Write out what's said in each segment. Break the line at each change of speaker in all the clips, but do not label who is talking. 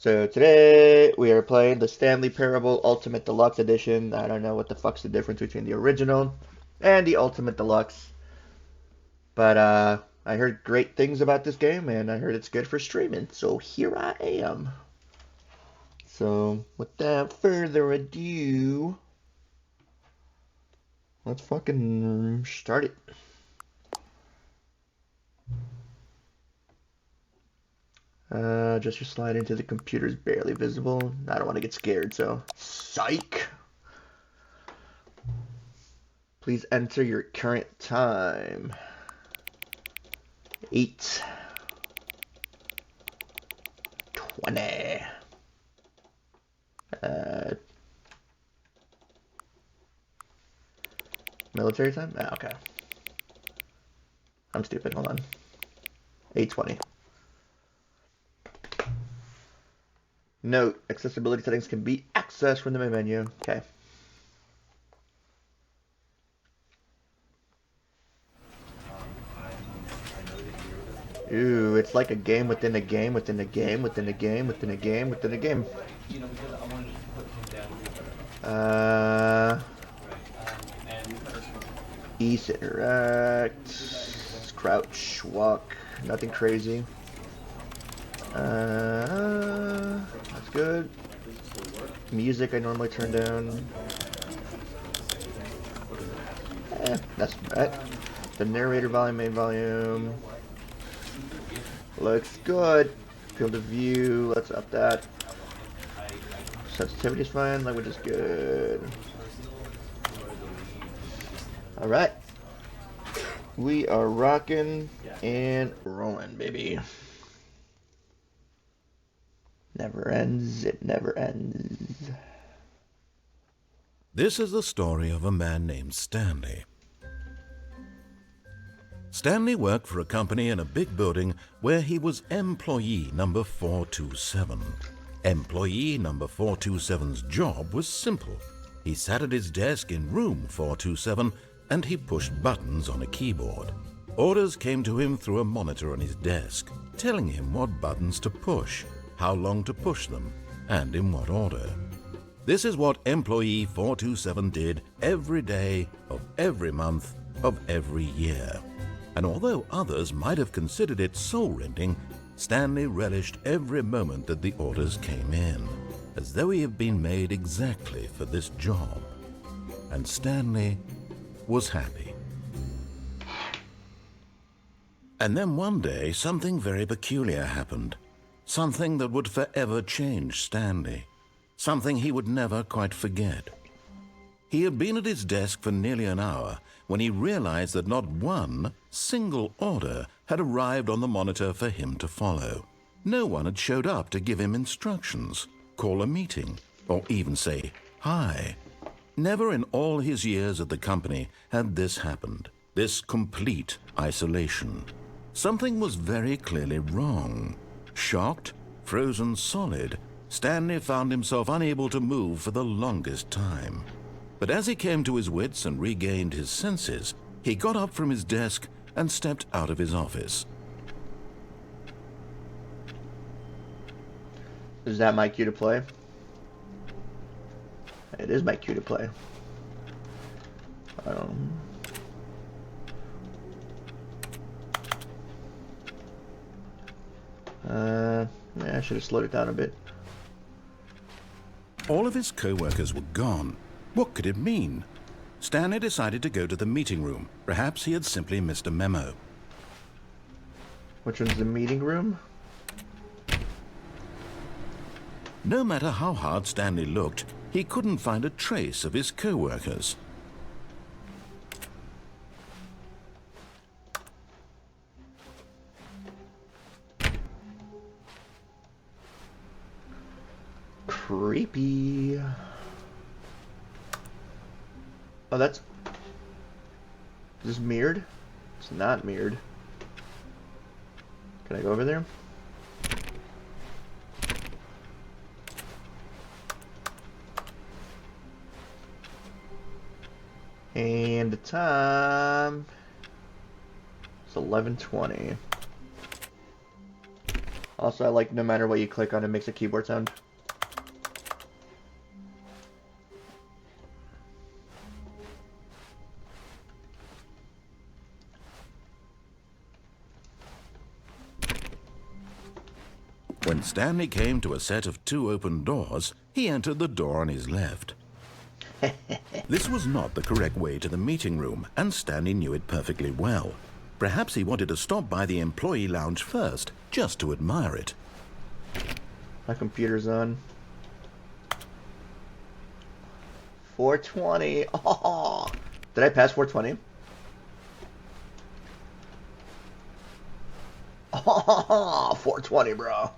So today we are playing the Stanley Parable Ultimate Deluxe Edition. I don't know what the fuck's the difference between the original and the Ultimate Deluxe, but I heard great things about this game and I heard it's good for streaming. So here I am. So without further ado, let's fucking start it. Just your slide into the computer's barely visible. I don't want to get scared, so psych. Please enter your current time. 8, 20. Military time? Ah, okay. I'm stupid. Hold on. 8:20. Note, accessibility settings can be accessed from the main menu. Okay. Ooh, it's like a game within a game within a game within a game within a game within a game. Ease, interact, crouch, walk, nothing crazy. That's good. Music I normally turn down. That's right. The narrator volume, main volume. Looks good. Field of view, let's up that. Sensitivity is fine, language is good. Alright. We are rocking and rolling, baby. Never ends, it never ends.
This is the story of a man named Stanley. Stanley worked for a company in a big building where he was employee number 427. Employee number 427's job was simple. He sat at his desk in room 427 and he pushed buttons on a keyboard. Orders came to him through a monitor on his desk, telling him what buttons to push, how long to push them, and in what order. This is what employee 427 did every day of every month of every year. And although others might have considered it soul-rending, Stanley relished every moment that the orders came in, as though he had been made exactly for this job. And Stanley was happy. And then one day, something very peculiar happened. Something that would forever change Stanley. Something he would never quite forget. He had been at his desk for nearly an hour when he realized that not one single order had arrived on the monitor for him to follow. No one had showed up to give him instructions, call a meeting, or even say hi. Never in all his years at the company had this happened, this complete isolation. Something was very clearly wrong. Shocked, frozen solid, Stanley found himself unable to move for the longest time. But as he came to his wits and regained his senses, he got up from his desk and stepped out of his office.
Is that my cue to play? It is my cue to play. Yeah, I should have slowed it down a bit.
All of his co-workers were gone. What could it mean? Stanley decided to go to the meeting room. Perhaps he had simply missed a memo.
Which one's the meeting room?
No matter how hard Stanley looked, he couldn't find a trace of his co-workers.
Creepy. Oh, that's... Is this mirrored? It's not mirrored. Can I go over there? And the time... It's 11:20. Also, I like no matter what you click on, it makes a keyboard sound.
When Stanley came to a set of 2 open doors, he entered the door on his left. This was not the correct way to the meeting room, and Stanley knew it perfectly well. Perhaps he wanted to stop by the employee lounge first, just to admire it.
My computer's on. 420. Oh, did I pass 420? Oh, 420, bro.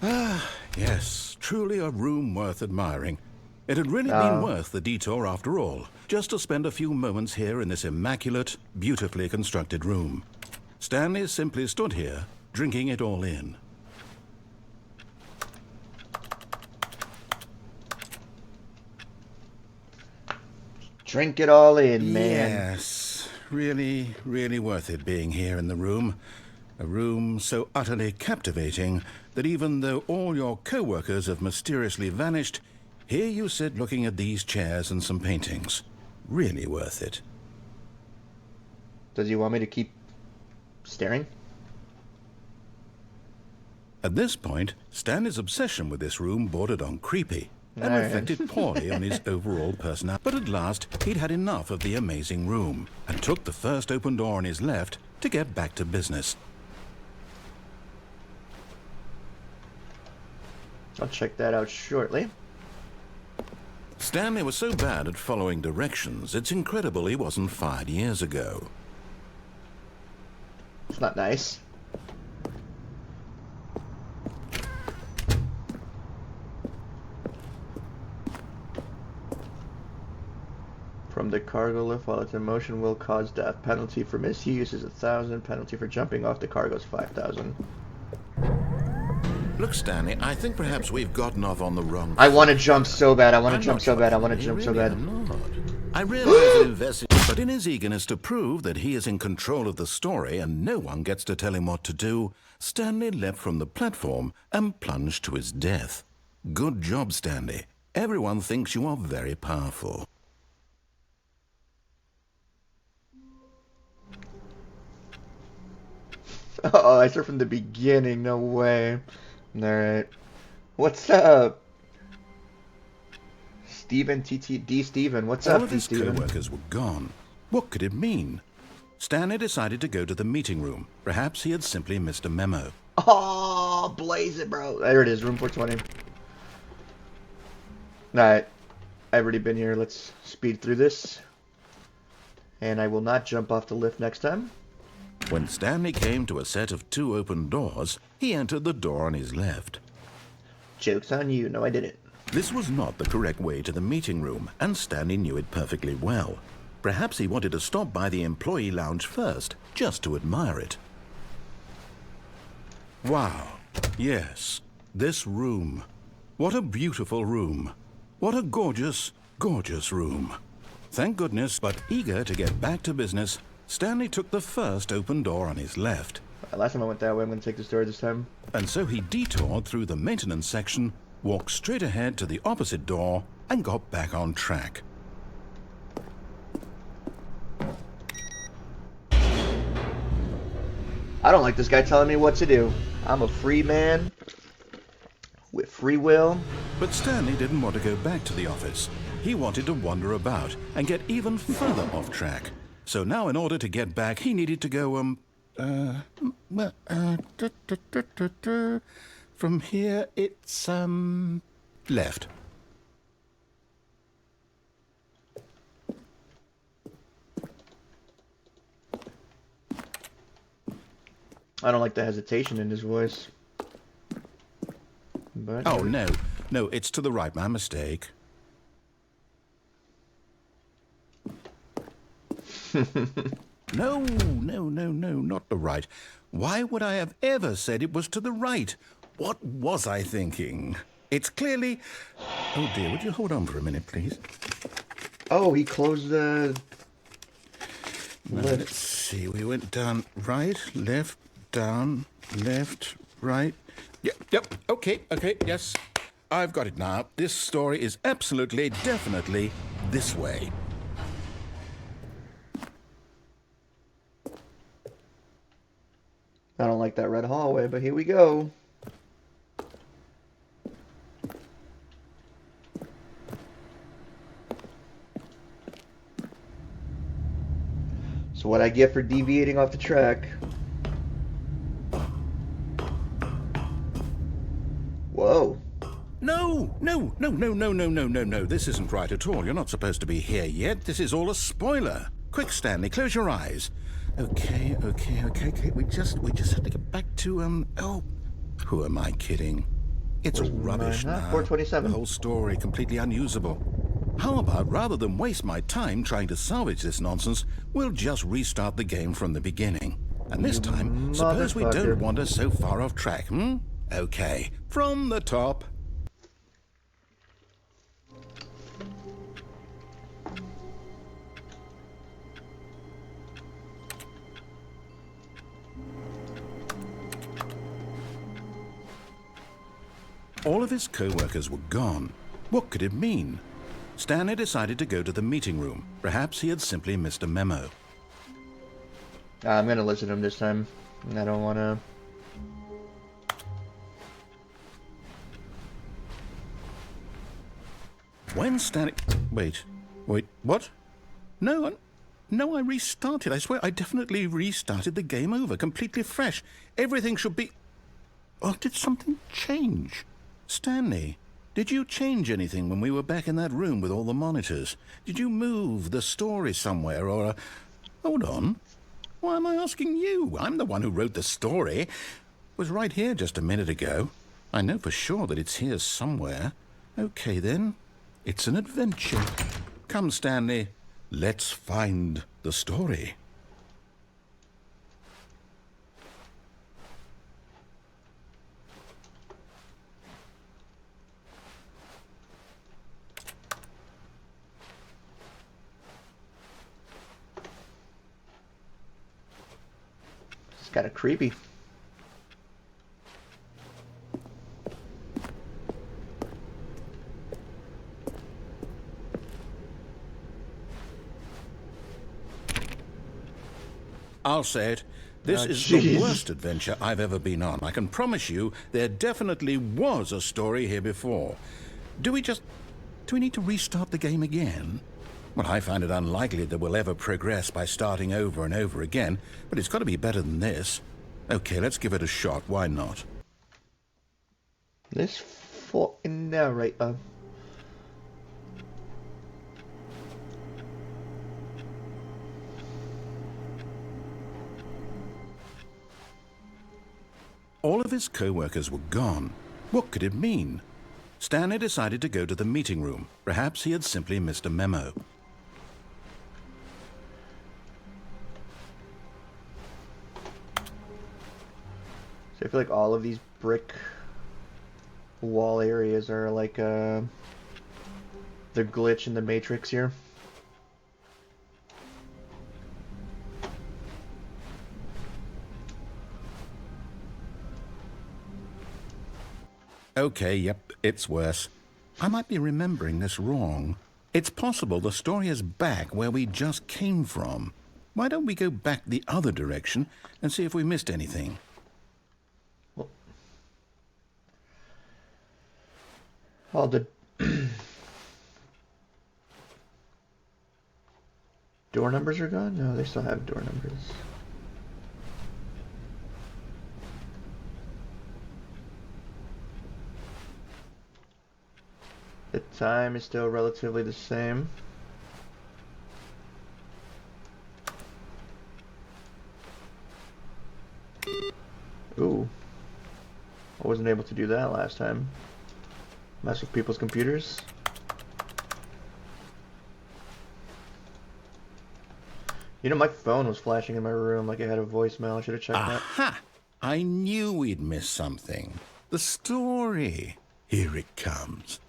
Ah, yes, truly a room worth admiring. It had really been worth the detour after all, just to spend a few moments here in this immaculate, beautifully constructed room. Stanley simply stood here, drinking it all in.
Drink it all in, man.
Yes, really, really worth it being here in the room. A room so utterly captivating that even though all your co-workers have mysteriously vanished, here you sit looking at these chairs and some paintings. Really worth it.
Does he want me to keep staring?
At this point, Stanley's obsession with this room bordered on creepy and reflected poorly on his overall personality. But at last, he'd had enough of the amazing room and took the first open door on his left to get back to business.
I'll check that out shortly.
Stanley was so bad at following directions, it's incredible he wasn't fired years ago.
It's not nice. From the cargo lift while it's in motion will cause death. Penalty for misuse is 1,000. Penalty for jumping off the cargo is 5,000.
Look, Stanley, I think perhaps we've gotten off on the wrong foot.
I want to jump so bad. I want to
I'm
jump
not
so
sure
bad. I want to
you
jump so
really
bad.
am not. I realize that investing, but in his eagerness to prove that he is in control of the story and no one gets to tell him what to do, Stanley leapt from the platform and plunged to his death. Good job, Stanley. Everyone thinks you are very powerful.
Oh, I start from the beginning. No way. Alright. What's up? Steven D. Steven. What's
All
up,
of
D.
his
Steven?
co-workers were gone. What could it mean? Stanley decided to go to the meeting room. Perhaps he had simply missed a memo.
Oh, blaze it, bro. There it is, room 420. Alright. I've already been here. Let's speed through this. And I will not jump off the lift next time.
When Stanley came to a set of 2 open doors, he entered the door on his left.
Joke's on you. No, I didn't.
This was not the correct way to the meeting room, and Stanley knew it perfectly well. Perhaps he wanted to stop by the employee lounge first, just to admire it. Wow. Yes, this room. What a beautiful room. What a gorgeous, gorgeous room. Thank goodness, but eager to get back to business, Stanley took the first open door on his left.
Last time I went that way, I'm going to take the story this time.
And so he detoured through the maintenance section, walked straight ahead to the opposite door, and got back on track.
I don't like this guy telling me what to do. I'm a free man with free will.
But Stanley didn't want to go back to the office. He wanted to wander about and get even further off track. So now in order to get back, he needed to go, from here it's, left.
I don't like the hesitation in his voice. But
Oh, no, it's to the right, my mistake. No, not the right. Why would I have ever said it was to the right? What was I thinking? It's clearly... Oh dear, would you hold on for a minute, please?
Oh, he closed the lift.
Let's see. We went down, right, left, down, left, right. Yep. Okay. Yes. I've got it now. This story is absolutely, definitely this way.
I don't like that red hallway, but here we go. So what I get for deviating off the track. Whoa.
No. This isn't right at all. You're not supposed to be here yet. This is all a spoiler. Quick, Stanley, close your eyes. Okay. We just have to get back to, oh, who am I kidding? It's all rubbish now.
427.
The whole story completely unusable. How about, rather than waste my time trying to salvage this nonsense, we'll just restart the game from the beginning. And this time, suppose we don't wander so far off track, Okay, from the top. All of his co-workers were gone. What could it mean? Stanley decided to go to the meeting room. Perhaps he had simply missed a memo.
I'm gonna listen to him this time. I don't wanna...
When Stanley... Wait, what? No, I restarted. I swear I definitely restarted the game over, completely fresh. Everything should be... Oh, did something change? Stanley, did you change anything when we were back in that room with all the monitors? Did you move the story somewhere or... Hold on. Why am I asking you? I'm the one who wrote the story. It was right here just a minute ago. I know for sure that it's here somewhere. Okay, then. It's an adventure. Come, Stanley. Let's find the story.
It's kind of creepy.
I'll say it. This is the worst adventure I've ever been on. I can promise you there definitely was a story here before. Do we need to restart the game again? Well, I find it unlikely that we'll ever progress by starting over and over again, but it's got to be better than this. Okay, let's give it a shot. Why not?
This fucking narrator.
All of his co-workers were gone. What could it mean? Stanley decided to go to the meeting room. Perhaps he had simply missed a memo.
So I feel like all of these brick wall areas are like the glitch in the Matrix here.
Okay, yep, it's worse. I might be remembering this wrong. It's possible the story is back where we just came from. Why don't we go back the other direction and see if we missed anything?
Well, all the door numbers are gone? No, they still have door numbers. The time is still relatively the same. Ooh. I wasn't able to do that last time. Mess with people's computers. You know, my phone was flashing in my room like it had a voicemail. I should have checked that.
Aha! I knew we'd missed something. The story. Here it comes.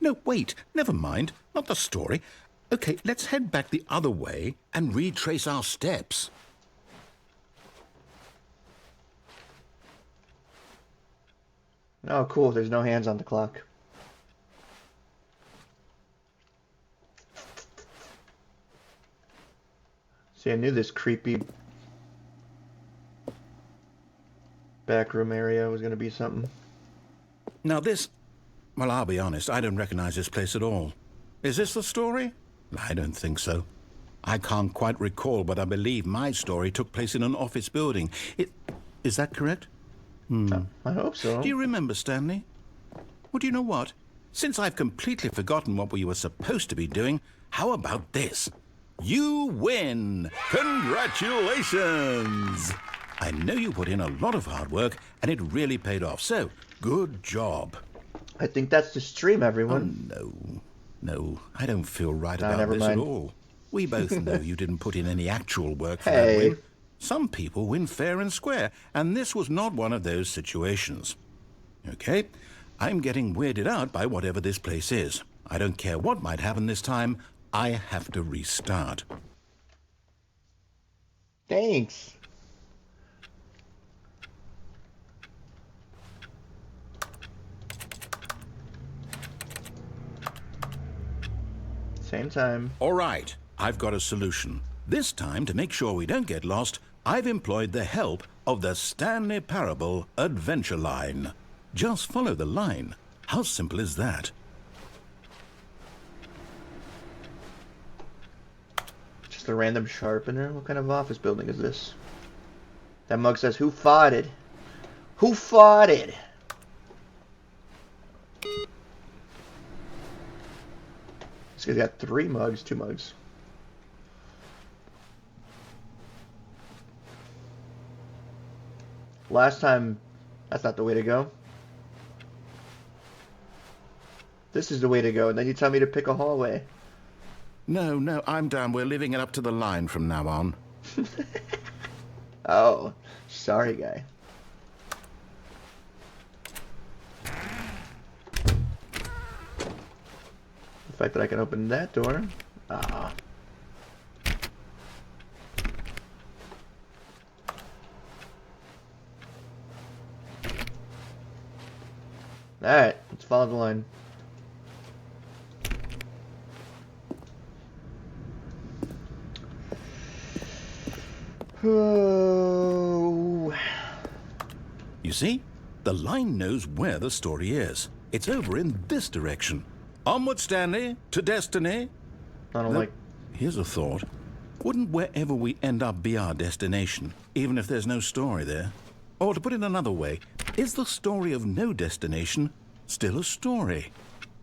No, wait, never mind. Not the story. Okay, let's head back the other way and retrace our steps.
Oh, cool. There's no hands on the clock. See, I knew this creepy backroom area was going to be something.
Now this... Well, I'll be honest, I don't recognize this place at all. Is this the story? I don't think so. I can't quite recall, but I believe my story took place in an office building. Is that correct?
I hope so.
Do you remember, Stanley? Well, do you know what? Since I've completely forgotten what we were supposed to be doing, how about this? You win! Congratulations! I know you put in a lot of hard work, and it really paid off, so good job.
I think that's the stream, everyone.
Oh, no, I don't feel right about
never
this
mind.
at all. We both know you didn't put in any actual work for
Hey.
that win. Some people win fair and square, and this was not one of those situations. Okay, I'm getting weirded out by whatever this place is. I don't care what might happen this time. I have to restart.
Thanks. Same time.
All right, I've got a solution. This time, to make sure we don't get lost, I've employed the help of the Stanley Parable Adventure Line. Just follow the line. How simple is that?
Just a random sharpener? What kind of office building is this? That mug says, who farted? Who farted? This guy's got 3 mugs, 2 mugs. Last time, that's not the way to go. This is the way to go, and then you tell me to pick a hallway.
No, I'm down. We're leaving it up to the line from now on.
Oh, sorry, guy. The fact that I can open that door. Ah. Alright, let's follow the line. Oh.
You see? The line knows where the story is. It's over in this direction. Onward, Stanley, to destiny.
I don't like...
Here's a thought. Wouldn't wherever we end up be our destination, even if there's no story there? Or to put it another way, is the story of no destination still a story?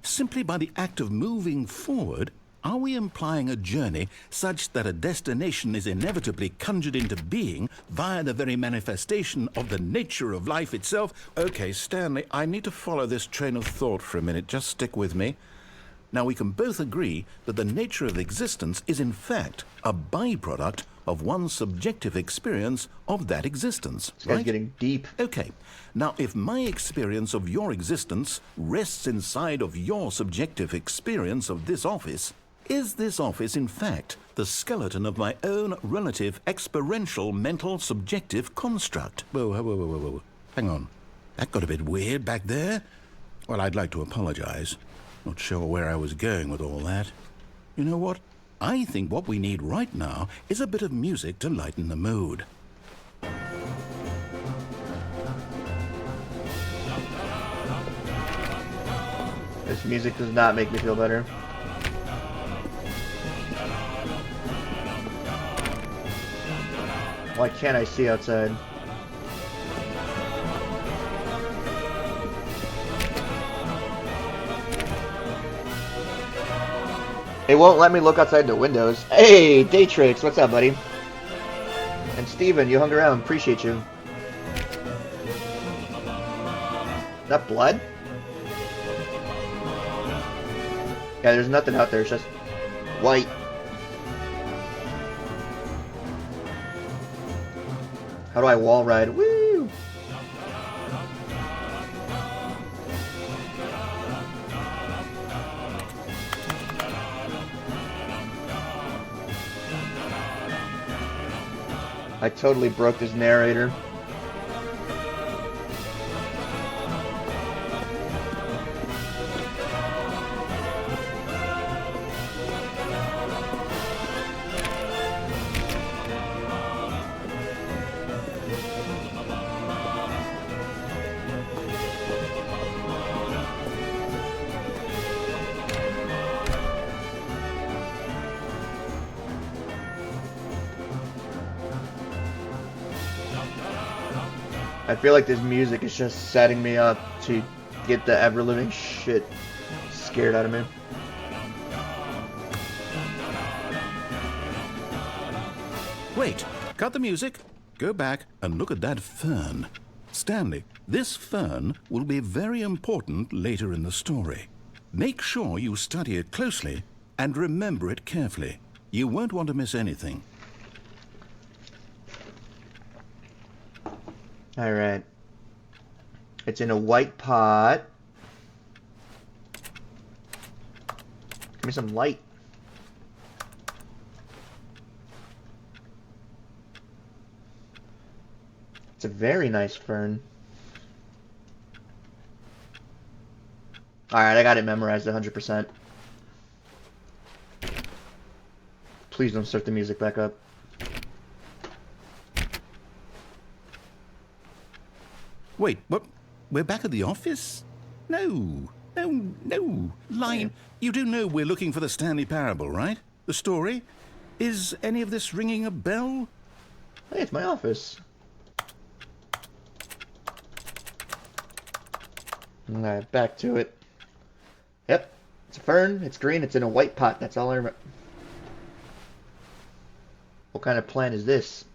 Simply by the act of moving forward, are we implying a journey such that a destination is inevitably conjured into being via the very manifestation of the nature of life itself? Okay, Stanley, I need to follow this train of thought for a minute. Just stick with me. Now, we can both agree that the nature of existence is in fact a byproduct of one's subjective experience of that existence,
This guy's
right?
getting deep.
Okay. Now, if my experience of your existence rests inside of your subjective experience of this office, is this office, in fact, the skeleton of my own relative experiential mental subjective construct? Whoa. Hang on. That got a bit weird back there. Well, I'd like to apologize. Not sure where I was going with all that. You know what? I think what we need right now is a bit of music to lighten the mood.
This music does not make me feel better. Why can't I see outside? It won't let me look outside the windows. Hey, Daytrix, what's up, buddy? And Steven, you hung around. Appreciate you. Is that blood? Yeah, there's nothing out there. It's just white. How do I wall ride? Woo! I totally broke this narrator. I feel like this music is just setting me up to get the ever-living shit scared out of me.
Wait, cut the music. Go back and look at that fern. Stanley, this fern will be very important later in the story. Make sure you study it closely and remember it carefully. You won't want to miss anything.
Alright. It's in a white pot. Give me some light. It's a very nice fern. Alright, I got it memorized 100%. Please don't start the music back up.
Wait, what? We're back at the office? No. Line, you do know we're looking for the Stanley Parable, right? The story? Is any of this ringing a bell?
Hey, it's my office. Alright, back to it. Yep, it's a fern, it's green, it's in a white pot, that's all I remember. What kind of plant is this?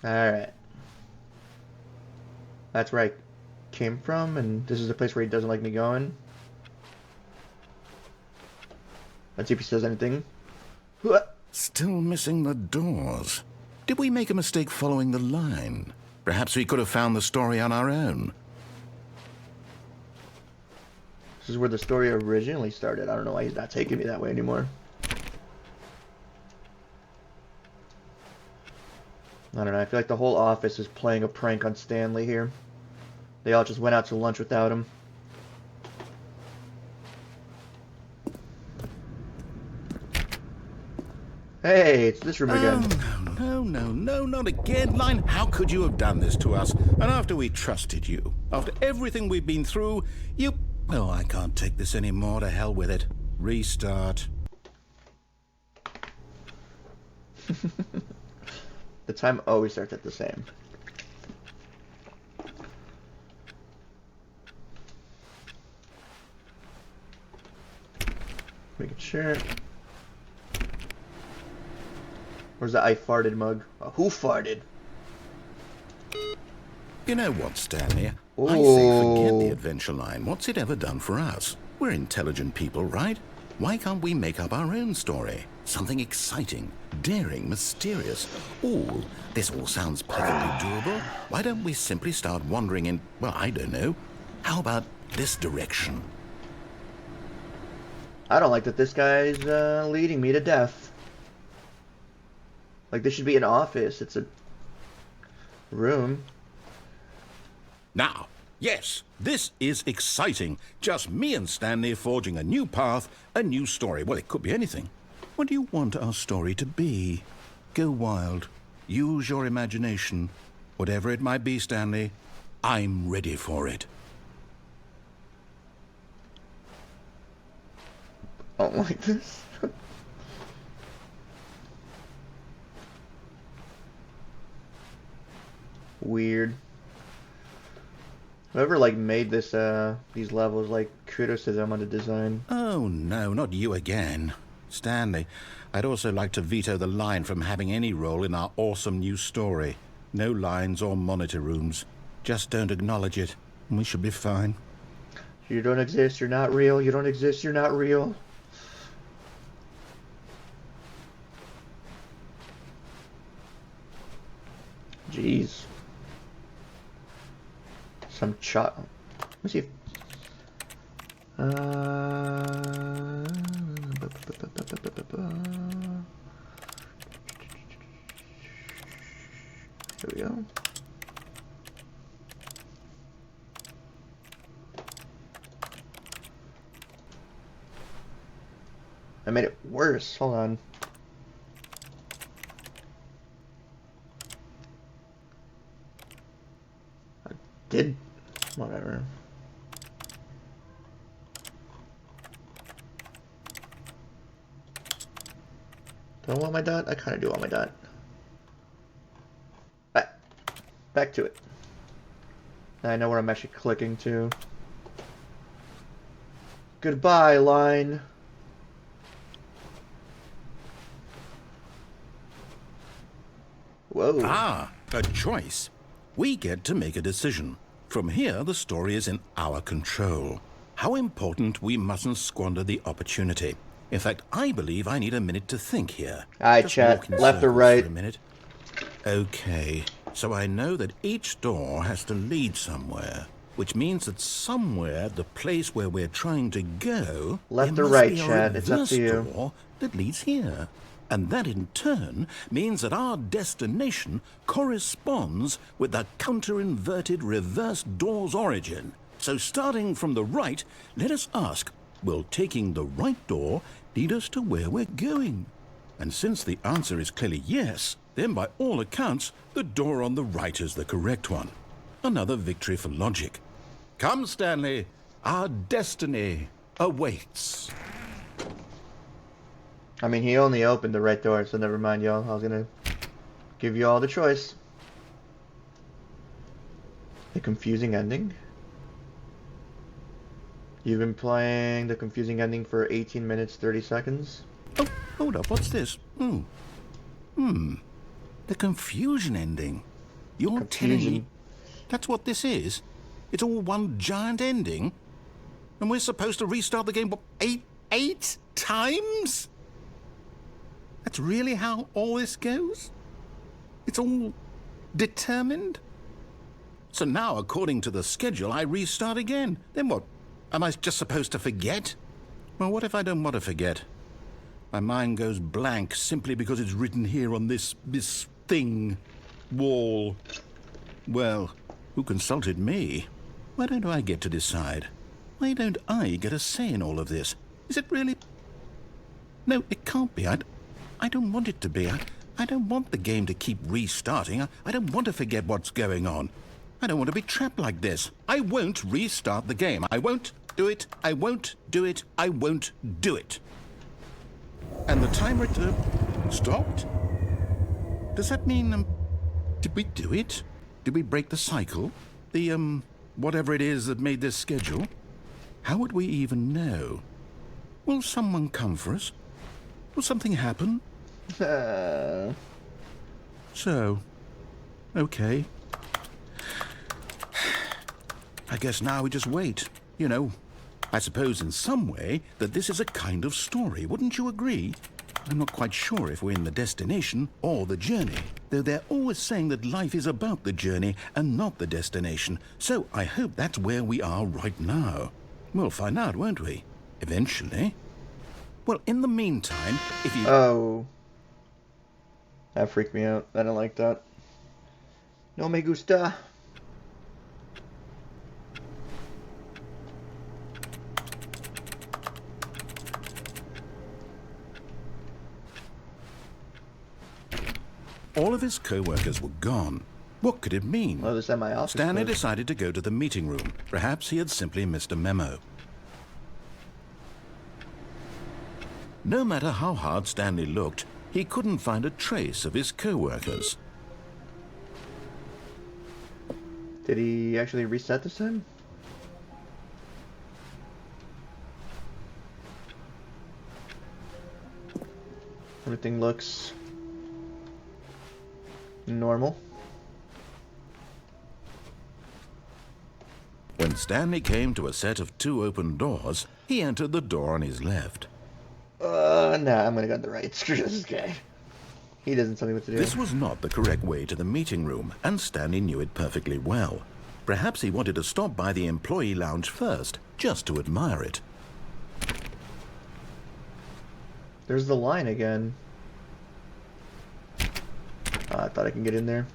Alright. That's where I came from, and this is the place where he doesn't like me going. Let's see if he says anything.
Still missing the doors. Did we make a mistake following the line? Perhaps we could have found the story on our own.
This is where the story originally started. I don't know why he's not taking me that way anymore. I don't know, I feel like the whole office is playing a prank on Stanley here. They all just went out to lunch without him. Hey, it's this room again.
Oh, no, not again. Line, how could you have done this to us? And after we trusted you, after everything we've been through, you... Oh, I can't take this anymore. To hell with it. Restart.
The time always starts at the same. Making sure. Where's the I farted mug? Who farted?
You know what, Stanley?
Ooh.
I say forget the adventure line. What's it ever done for us? We're intelligent people, right? Why can't we make up our own story? Something exciting, daring, mysterious. This all sounds perfectly doable. Why don't we simply start wandering in, well, I don't know. How about this direction?
I don't like that this guy's leading me to death. Like, this should be an office. It's a room.
Now, yes, this is exciting. Just me and Stanley forging a new path, a new story. Well, it could be anything. What do you want our story to be? Go wild. Use your imagination. Whatever it might be, Stanley, I'm ready for it.
I don't like this. Weird. Whoever like made this these levels, like, kudos to them on the design.
Oh no, not you again. Stanley, I'd also like to veto the line from having any role in our awesome new story. No lines or monitor rooms. Just don't acknowledge it, and we should be fine.
You don't exist, you're not real. You don't exist, you're not real. Jeez. Some shot. Let me see if... There we go. I made it worse. Hold on. I did. Whatever. Do I want my dot? I kind of do want my dot. Back to it. Now I know where I'm actually clicking to. Goodbye, line. Whoa.
Ah, a choice. We get to make a decision. From here, the story is in our control. How important we mustn't squander the opportunity. In fact, I believe I need a minute to think here.
Alright,
Just
chat.
walk in
Left or
circles
right?
for a minute. Okay, so I know that each door has to lead somewhere, which means that somewhere, the place where we're trying to go,
Left
there
or
must
right,
be a
Chad? It's up
reverse
to you.
door that leads here. And that in turn means that our destination corresponds with the counter-inverted reverse door's origin. So starting from the right, let us ask, will taking the right door lead us to where we're going? And since the answer is clearly yes, then by all accounts, the door on the right is the correct one. Another victory for logic. Come, Stanley, our destiny awaits.
I mean, he only opened the right door, so never mind, y'all. I was gonna give you all the choice. The confusing ending? You've been playing the confusing ending for 18 minutes, 30 seconds?
Oh, hold up, what's this? The confusion ending. You're telling me that's what this is? It's all one giant ending? And we're supposed to restart the game, what, eight times? That's really how all this goes? It's all determined? So now, according to the schedule, I restart again. Then what? Am I just supposed to forget? Well, what if I don't want to forget? My mind goes blank simply because it's written here on this thing, wall. Well, who consulted me? Why don't I get to decide? Why don't I get a say in all of this? Is it really? No, it can't be. I don't want it to be. I don't want the game to keep restarting. I don't want to forget what's going on. I don't want to be trapped like this. I won't restart the game. I won't do it. I won't do it. I won't do it. And the timer stopped? Does that mean, did we do it? Did we break the cycle? The, whatever it is that made this schedule? How would we even know? Will someone come for us? Will something happen? So, okay. I guess now we just wait. You know, I suppose in some way that this is a kind of story, wouldn't you agree? I'm not quite sure if we're in the destination or the journey, though they're always saying that life is about the journey and not the destination, so I hope that's where we are right now. We'll find out, won't we? Eventually. Well, in the meantime, if you...
Oh. That freaked me out. I don't like that. No me gusta.
All of his co-workers were gone. What could it mean?
Oh, this at my office.
Stanley
place.
decided to go to the meeting room. Perhaps he had simply missed a memo. No matter how hard Stanley looked, he couldn't find a trace of his co-workers.
Did he actually reset this time? Everything looks normal.
When Stanley came to a set of 2 open doors, he entered the door on his left.
Nah, I'm gonna go to the right. Screw this guy. He doesn't tell me what to do.
This was not the correct way to the meeting room, and Stanley knew it perfectly well. Perhaps he wanted to stop by the employee lounge first, just to admire it.
There's the line again. I thought I can get in there.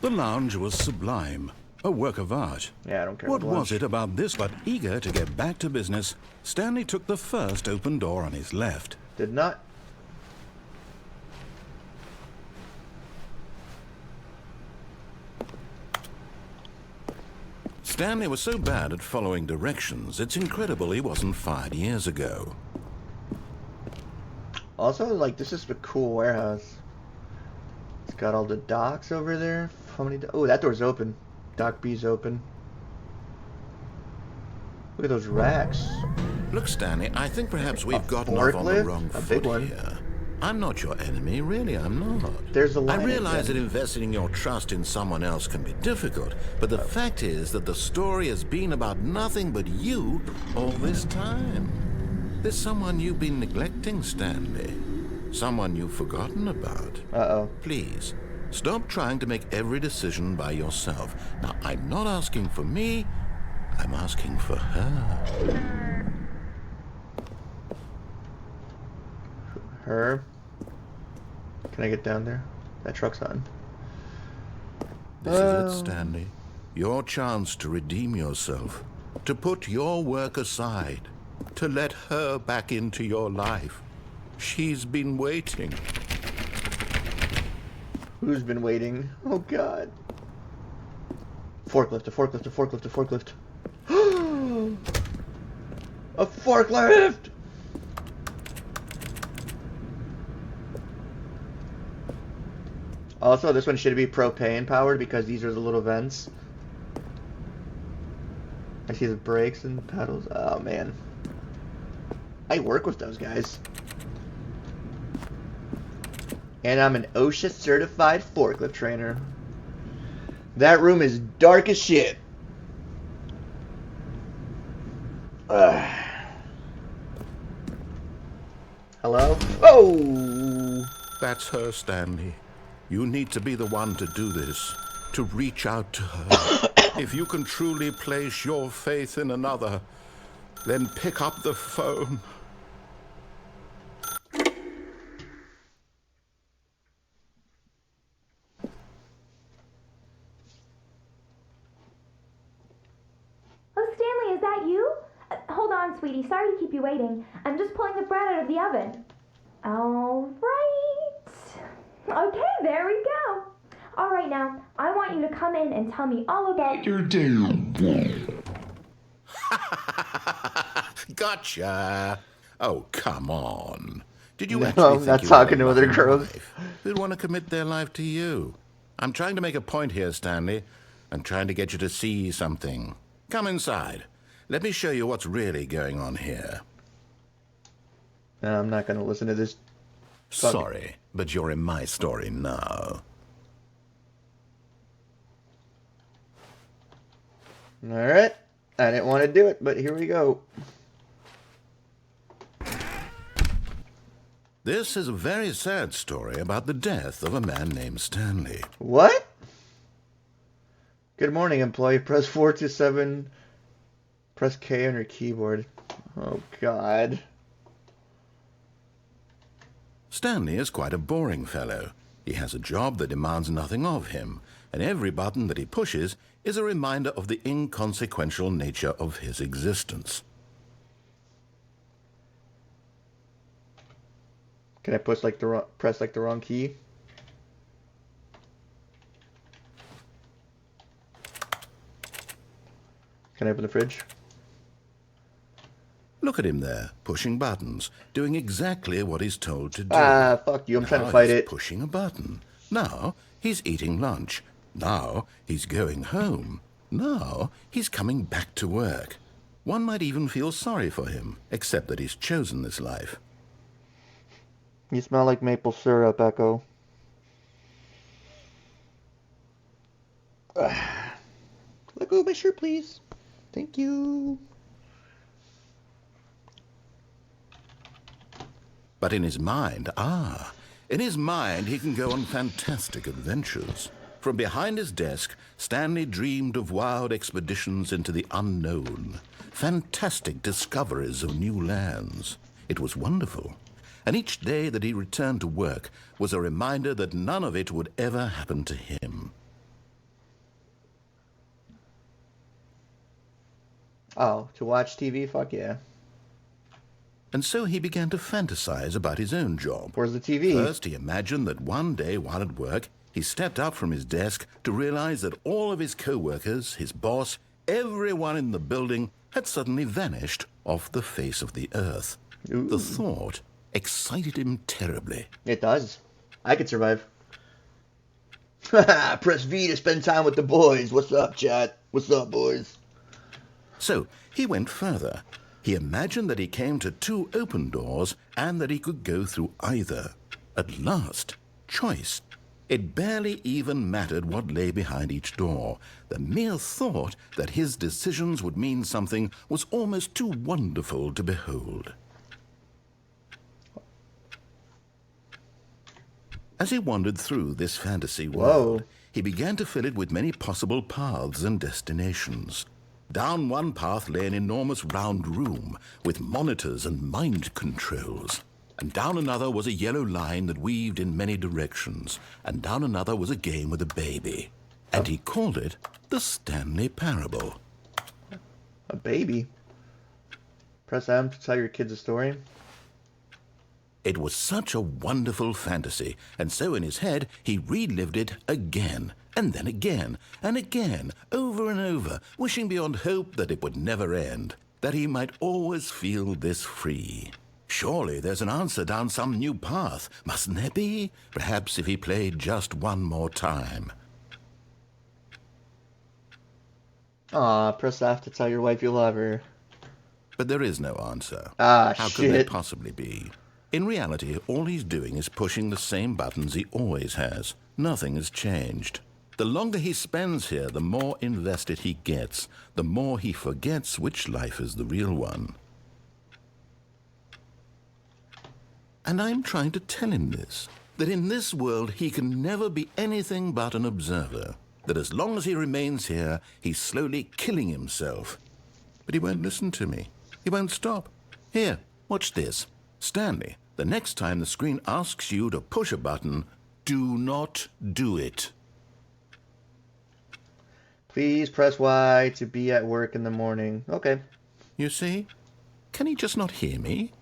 The lounge was sublime, a work of art.
Yeah, I don't care.
What was it about this? But eager to get back to business, Stanley took the first open door on his left.
Did not.
Stanley was so bad at following directions, it's incredible he wasn't fired years ago.
Also, like, this is a cool warehouse. It's got all the docks over there. How many? Oh, that door's open. Dock B's open. Look at those racks.
Look, Stanley, I think perhaps we've gotten off on the wrong foot here. I'm not your enemy, really, I'm not.
There's a line.
I realize that investing your trust in someone else can be difficult, but the fact is that the story has been about nothing but you all this time. There's someone you've been neglecting, Stanley. Someone you've forgotten about.
Uh-oh.
Please, stop trying to make every decision by yourself. Now, I'm not asking for me, I'm asking for her.
Her? Can I get down there? That truck's on.
This is it, Stanley. Your chance to redeem yourself. To put your work aside. To let her back into your life. She's been waiting.
Who's been waiting? Oh, God. Forklift, a forklift, a forklift, a forklift. A forklift! Also, this one should be propane powered because these are the little vents. I see the brakes and pedals. Oh, man. I work with those guys. And I'm an OSHA certified forklift trainer. That room is dark as shit. Hello? Oh!
That's her, Stanley. You need to be the one to do this. To reach out to her. If you can truly place your faith in another, then pick up the phone.
Oh, Stanley, is that you? Hold on, sweetie. Sorry to keep you waiting. I'm just pulling the bread out of the oven. All right. Okay, there we go. All right, now, I want you to come in and tell me all about your day.
Gotcha. Oh, come on. Did you
No,
actually
I'm
think
not
you
talking
had a
to other
loving
girls.
wife who'd want to commit their life to you? I'm trying to make a point here, Stanley. I'm trying to get you to see something. Come inside. Let me show you what's really going on here.
No, I'm not going to listen to this.
Sorry, but you're in my story now.
Alright. I didn't want to do it, but here we go.
This is a very sad story about the death of a man named Stanley.
What? Good morning, employee. Press 4 to 7. Press K on your keyboard. Oh, God.
Stanley is quite a boring fellow. He has a job that demands nothing of him, and every button that he pushes is a reminder of the inconsequential nature of his existence.
Can I press like the wrong key? Can I open the fridge?
Look at him there, pushing buttons, doing exactly what he's told to do.
Ah, fuck you. I'm trying to fight
He's
it.
pushing a button. Now he's eating lunch. Now he's going home. Now he's coming back to work. One might even feel sorry for him, except that he's chosen this life.
You smell like maple syrup, Echo. Let go of my shirt, please. Thank you.
But in his mind, In his mind, he can go on fantastic adventures. From behind his desk, Stanley dreamed of wild expeditions into the unknown, fantastic discoveries of new lands. It was wonderful. And each day that he returned to work was a reminder that none of it would ever happen to him.
Oh, to watch TV? Fuck yeah.
And so he began to fantasize about his own job.
Where's the TV?
First, he imagined that one day while at work, he stepped up from his desk to realize that all of his co-workers, his boss, everyone in the building had suddenly vanished off the face of the earth.
Ooh.
The thought excited him terribly.
It does. I could survive. Press V to spend time with the boys. What's up, chat? What's up, boys?
So he went further. He imagined that he came to 2 open doors and that he could go through either. At last, choice. It barely even mattered what lay behind each door. The mere thought that his decisions would mean something was almost too wonderful to behold. As he wandered through this fantasy world, he began to fill it with many possible paths and destinations. Down one path lay an enormous round room with monitors and mind controls. And down another was a yellow line that weaved in many directions. And down another was a game with a baby. And he called it the Stanley Parable.
A baby? Press M to tell your kids a story?
It was such a wonderful fantasy, and so in his head he relived it again, and then again, and again, over and over, wishing beyond hope that it would never end, that he might always feel this free. Surely there's an answer down some new path, mustn't there be? Perhaps if he played just one more time.
Aw, press F to tell your wife you love her.
But there is no answer.
Ah,
How
shit.
could there possibly be? In reality, all he's doing is pushing the same buttons he always has. Nothing has changed. The longer he spends here, the more invested he gets, the more he forgets which life is the real one. And I'm trying to tell him this, that in this world he can never be anything but an observer, that as long as he remains here, he's slowly killing himself. But he won't listen to me. He won't stop. Here, watch this. Stanley, the next time the screen asks you to push a button, do not do it.
Please press Y to be at work in the morning. Okay.
You see? Can he just not hear me?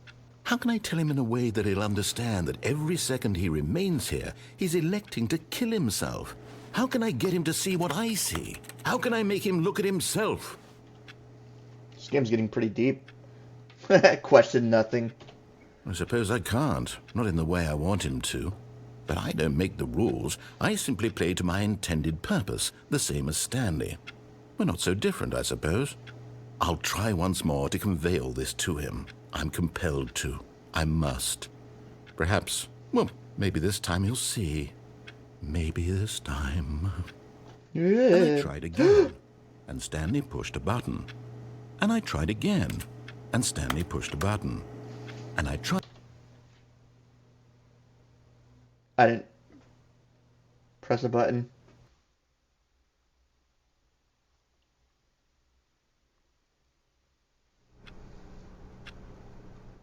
How can I tell him in a way that he'll understand that every second he remains here, he's electing to kill himself? How can I get him to see what I see? How can I make him look at himself?
This game's getting pretty deep. Question nothing.
I suppose I can't, not in the way I want him to. But I don't make the rules. I simply play to my intended purpose, the same as Stanley. We're not so different, I suppose. I'll try once more to convey all this to him. I'm compelled to. I must. Perhaps, well, maybe this time he'll see. Maybe this time. And I tried again, and Stanley pushed a button. And I tried again, and Stanley pushed a button. And I tried.
I didn't press a button.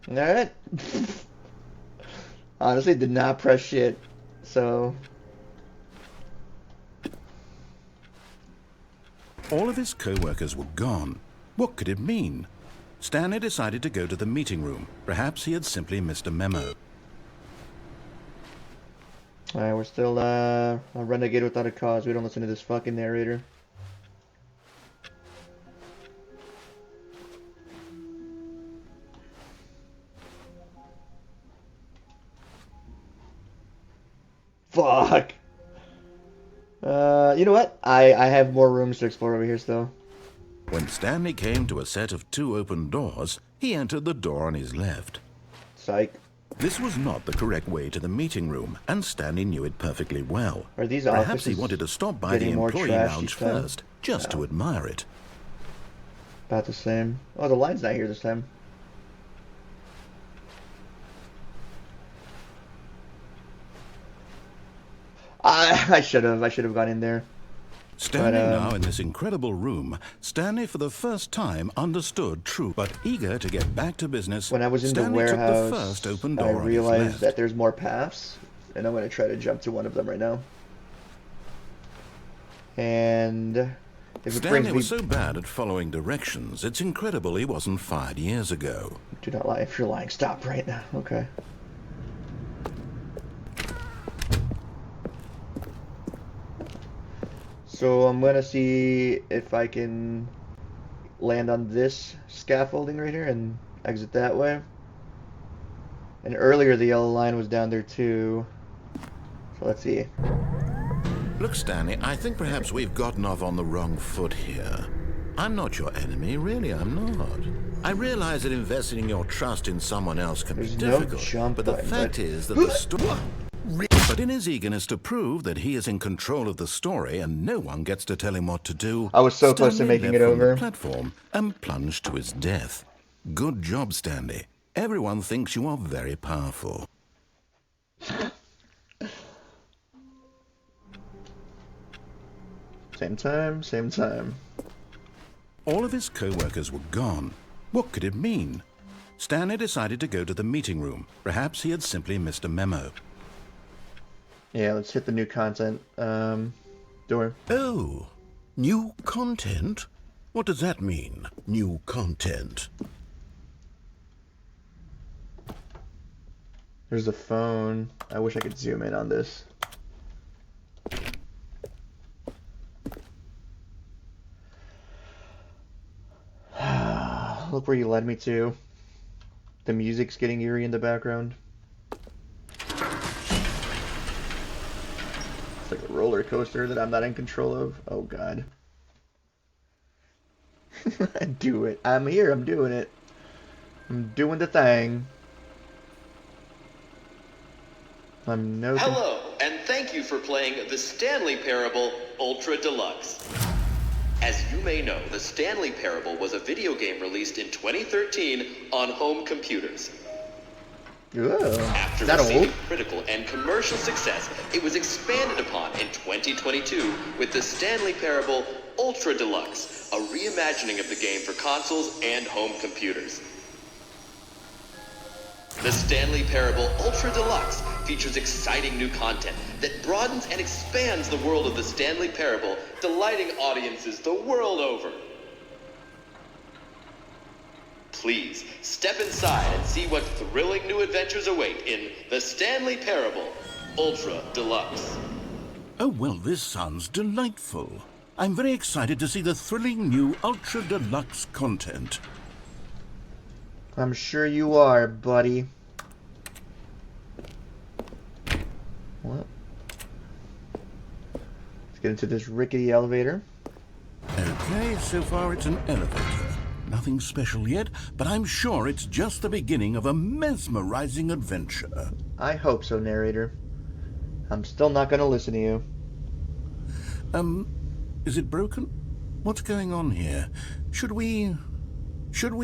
Alright. Honestly, did not press shit. So.
All of his co-workers were gone. What could it mean? Stanley decided to go to the meeting room. Perhaps he had simply missed a memo.
Alright, we're still a renegade without a cause. We don't listen to this fucking narrator. Fuck. You know what? I have more rooms to explore over here still.
When Stanley came to a set of 2 open doors, he entered the door on his left.
Psych.
This was not the correct way to the meeting room, and Stanley knew it perfectly well.
Are these
Perhaps
offices
he wanted to stop by the
getting more
employee
trashy
lounge
style?
first, just to admire it.
About the same. Oh, the line's not here this time. I should have gone in there.
Standing now in this incredible room, Stanley for the first time understood true, but eager to get back to business.
When I was in
Stanley
the warehouse,
took the first open door
I
on his
realized
left.
that there's more paths, and I'm going to try to jump to one of them right now. And if it brings
Stanley
me...
was so bad at following directions, it's incredible he wasn't fired years ago.
Do not lie. If you're lying, stop right now. Okay. So I'm gonna see if I can land on this scaffolding right here and exit that way. And earlier the yellow line was down there too. So let's see.
Look, Stanley, I think perhaps we've gotten off on the wrong foot here. I'm not your enemy, really, I'm not. I realize that investing your trust in someone else can be difficult, but the fact is that the story... But in his eagerness to prove that he is in control of the story and no one gets to tell him what to do,
I was so close to making it over.
The platform and plunged to his death. Good job, Stanley. Everyone thinks you are very powerful.
Same time, same time.
All of his co-workers were gone. What could it mean? Stanley decided to go to the meeting room. Perhaps he had simply missed a memo.
Yeah, let's hit the new content door.
Oh, new content? What does that mean, new content?
There's a phone. I wish I could zoom in on this. Look where you led me to. The music's getting eerie in the background. It's like a roller coaster that I'm not in control of. Oh god. Do it. I'm here, I'm doing it. I'm doing the thing.
Hello, and thank you for playing the Stanley Parable Ultra Deluxe. As you may know, the Stanley Parable was a video game released in 2013 on home computers. After receiving critical and commercial success, it was expanded upon in 2022 with the Stanley Parable Ultra Deluxe, a reimagining of the game for consoles and home computers. The Stanley Parable Ultra Deluxe features exciting new content that broadens and expands the world of the Stanley Parable, delighting audiences the world over. Please, step inside and see what thrilling new adventures await in the Stanley Parable Ultra Deluxe.
Oh, well, this sounds delightful. I'm very excited to see the thrilling new Ultra Deluxe content.
I'm sure you are, buddy. What? Let's get into this rickety elevator.
Okay, so far it's an elevator. Nothing special yet, but I'm sure it's just the beginning of a mesmerizing adventure.
I hope so, narrator. I'm still not gonna listen to you.
Is it broken? What's going on here? Should we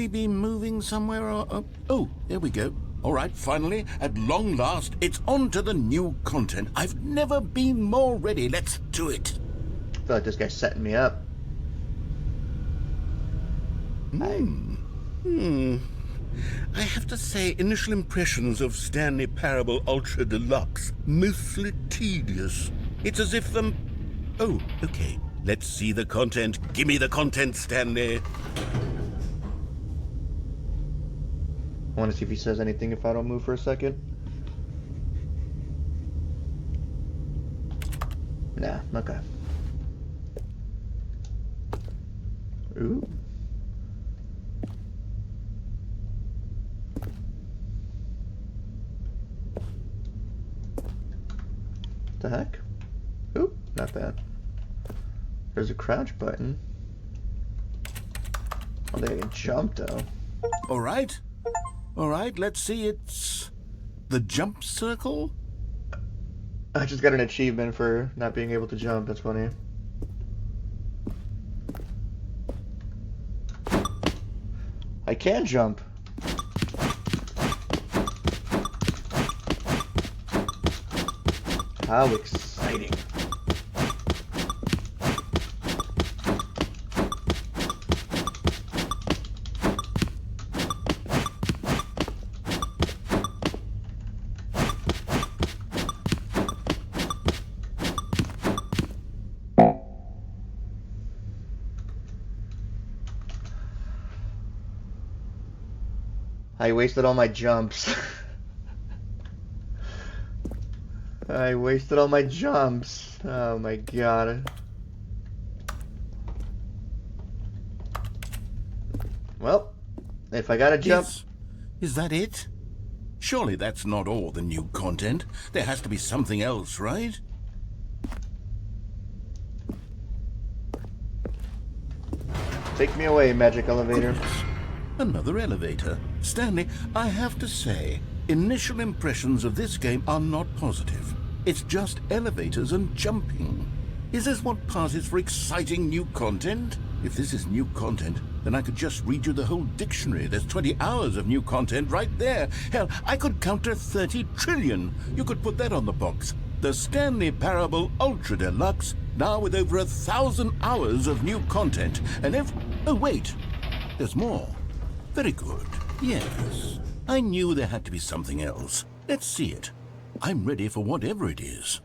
be moving somewhere or... Oh, there we go. All right, finally, at long last, it's on to the new content. I've never been more ready. Let's do it.
I feel like this guy's setting me up.
I have to say, initial impressions of Stanley Parable Ultra Deluxe, mostly tedious. It's as if Oh, okay. Let's see the content. Give me the content, Stanley.
I want to see if he says anything if I don't move for a second. Nah, okay. Ooh. What the heck? Oop, not that. There's a crouch button. Oh, they can jump though.
All right, let's see. It's the jump circle.
I just got an achievement for not being able to jump. That's funny. I can jump. How exciting.
exciting.
I wasted all my jumps. I wasted all my jumps. Oh my god. Well, if I gotta jump...
Is that it? Surely that's not all the new content. There has to be something else, right?
Take me away, magic elevator.
Goodness. Another elevator. Stanley, I have to say, initial impressions of this game are not positive. It's just elevators and jumping. Is this what passes for exciting new content? If this is new content, then I could just read you the whole dictionary. There's 20 hours of new content right there. Hell, I could count to 30 trillion. You could put that on the box. The Stanley Parable Ultra Deluxe, now with over 1,000 hours of new content. And oh wait, there's more. Very good. Yes. I knew there had to be something else. Let's see it. I'm ready for whatever it is.